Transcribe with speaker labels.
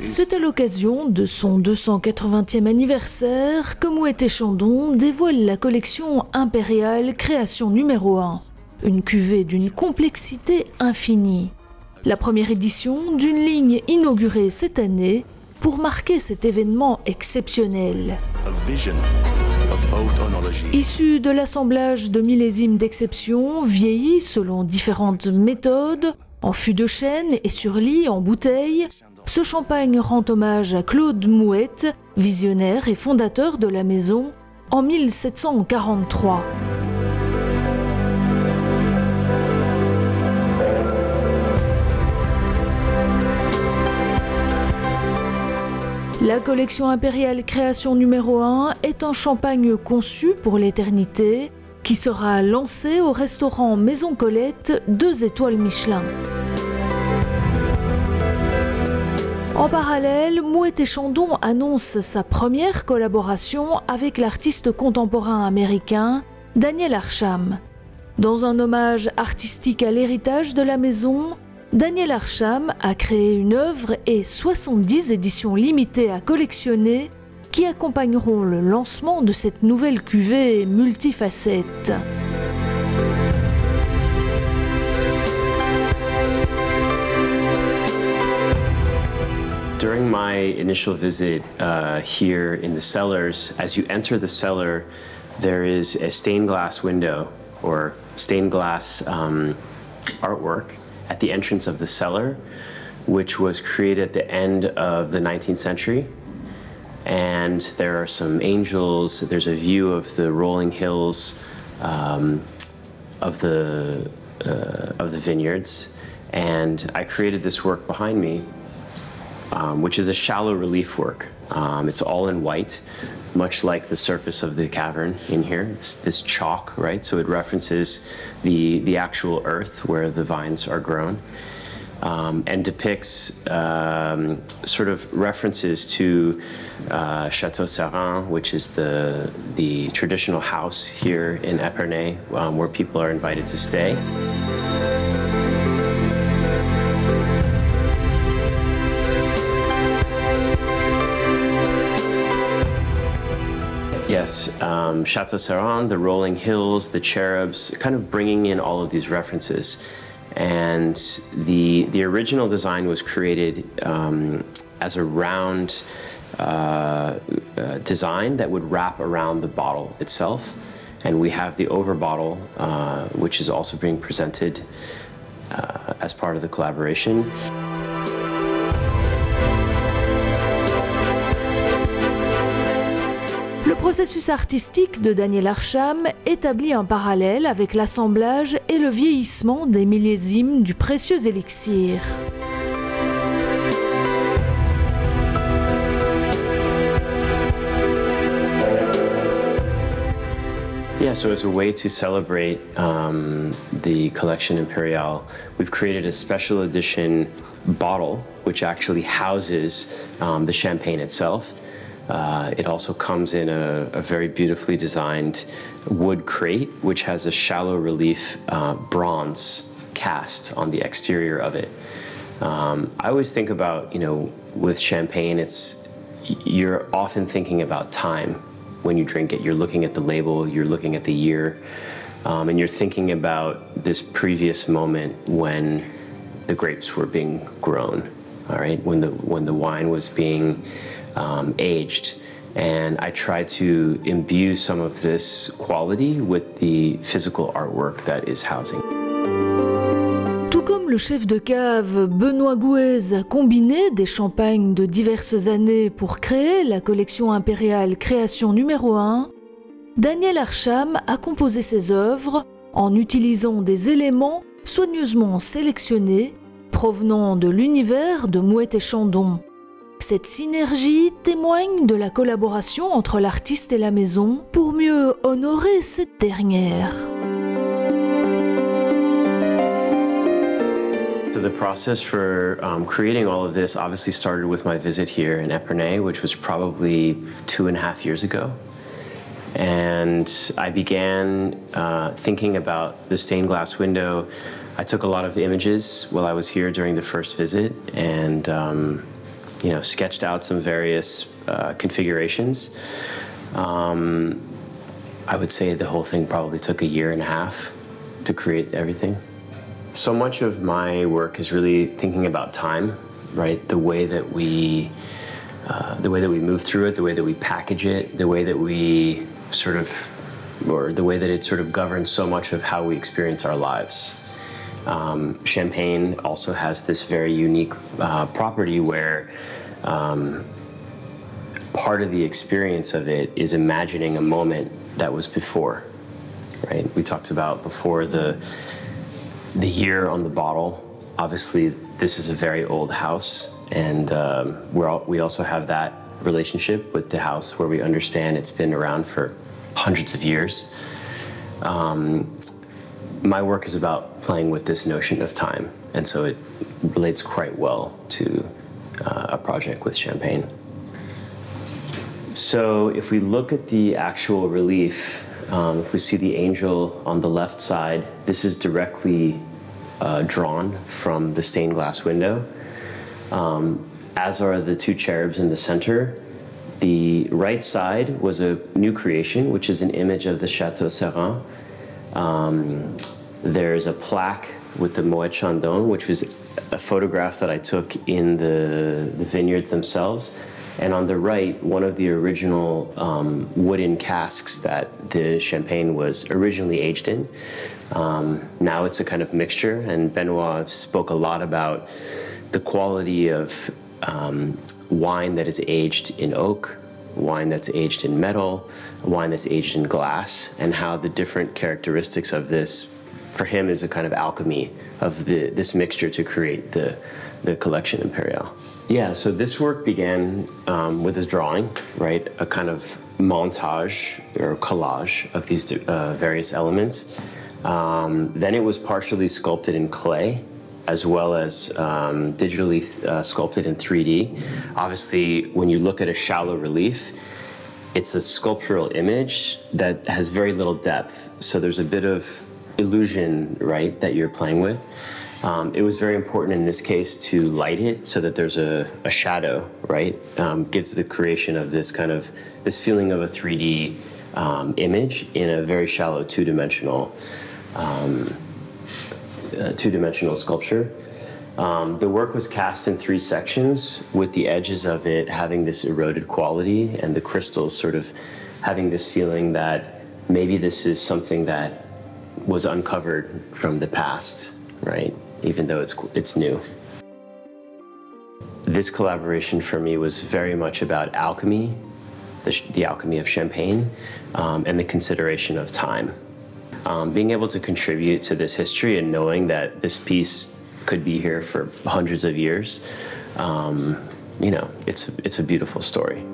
Speaker 1: C'est à l'occasion de son 280e anniversaire que Moët Chandon dévoile la collection impériale Création numéro 1, une cuvée d'une complexité infinie. La première édition d'une ligne inaugurée cette année pour marquer cet événement exceptionnel. Issu de l'assemblage de millésimes d'exception, vieillis selon différentes méthodes, en fût de chêne et sur lit en bouteille, ce champagne rend hommage à Claude Moët, visionnaire et fondateur de la maison, en 1743. La collection impériale Création numéro 1 est un champagne conçu pour l'éternité qui sera lancé au restaurant Maison Colette 2 étoiles Michelin. En parallèle, Moët Chandon annonce sa première collaboration avec l'artiste contemporain américain Daniel Arsham. Dans un hommage artistique à l'héritage de la maison, Daniel Arsham a créé une œuvre et 70 éditions limitées à collectionner qui accompagneront le lancement de cette nouvelle cuvée multifacette.
Speaker 2: During my initial visit here in the cellars, as you enter the cellar, there is a stained glass window or stained glass artwork at the entrance of the cellar, which was created at the end of the 19th century. And there are some angels, there's a view of the rolling hills of the vineyards. And I created this work behind me, which is a shallow relief work. It's all in white, much like the surface of the cavern in here. It's this chalk, right? So it references the actual earth where the vines are grown, and depicts sort of references to Château Serin, which is the traditional house here in Epernay, where people are invited to stay. Yes, Château Serin, the rolling hills, the cherubs, kind of bringing in all of these references. And the original design was created as a round design that would wrap around the bottle itself. And we have the over bottle, which is also being presented as part of the collaboration.
Speaker 1: Le processus artistique de Daniel Arsham établit un parallèle avec l'assemblage et le vieillissement des millésimes du précieux élixir.
Speaker 2: Yeah, so as a way to celebrate the Collection Impériale, we've created a special edition bottle which actually houses the champagne itself. It also comes in a very beautifully designed wood crate, which has a shallow relief bronze cast on the exterior of it. I always think about, with champagne, you're often thinking about time when you drink it. You're looking at the label, you're looking at the year, and you're thinking about this previous moment when the grapes were being grown, all right? When the wine was being aged, and I try to imbue some of this quality with the physical artwork that is housing.
Speaker 1: Tout comme le chef de cave Benoît Gouez a combiné des champagnes de diverses années pour créer la collection impériale Création numéro 1, Daniel Arsham a composé ses œuvres en utilisant des éléments soigneusement sélectionnés provenant de l'univers de Moët Chandon. Cette synergie témoigne de la collaboration entre l'artiste et la maison pour mieux honorer cette dernière.
Speaker 2: So the process for creating all of this obviously started with my visit here in Epernay, which was probably 2.5 years ago. And I began thinking about the stained glass window. I took a lot of images while I was here during the first visit, and sketched out some various configurations. I would say the whole thing probably took a year and a half to create everything. So much of my work is really thinking about time, right? The way that we move through it, the way that we package it, the way that we the way that it sort of governs so much of how we experience our lives. Champagne also has this very unique property where part of the experience of it is imagining a moment that was before, right? We talked about before the year on the bottle. Obviously, this is a very old house, and we also have that relationship with the house where we understand it's been around for hundreds of years. My work is about playing with this notion of time, and so it relates quite well to a project with champagne. So if we look at the actual relief, if we see the angel on the left side, this is directly drawn from the stained glass window, as are the two cherubs in the center. The right side was a new creation, which is an image of the Chateau Serin. There's a plaque with the Moët Chandon, which was a photograph that I took in the vineyards themselves. And on the right, one of the original wooden casks that the champagne was originally aged in. Now it's a kind of mixture, and Benoit spoke a lot about the quality of wine that is aged in oak, wine that's aged in metal, wine that's aged in glass, and how the different characteristics of this, for him, is a kind of alchemy of this mixture to create the Collection Impériale. Yeah, so this work began with this drawing, right? A kind of montage or collage of these various elements. Then it was partially sculpted in clay, as well as digitally sculpted in 3D. Obviously, when you look at a shallow relief, it's a sculptural image that has very little depth. So there's a bit of illusion, right, that you're playing with. It was very important in this case to light it so that there's a shadow, right? Gives the creation of this feeling of a 3D image in a very shallow two-dimensional sculpture. The work was cast in 3 sections, with the edges of it having this eroded quality and the crystals sort of having this feeling that maybe this is something that was uncovered from the past, right? Even though it's new. This collaboration for me was very much about alchemy, the alchemy of champagne, and the consideration of time. Being able to contribute to this history and knowing that this piece could be here for hundreds of years, it's a beautiful story.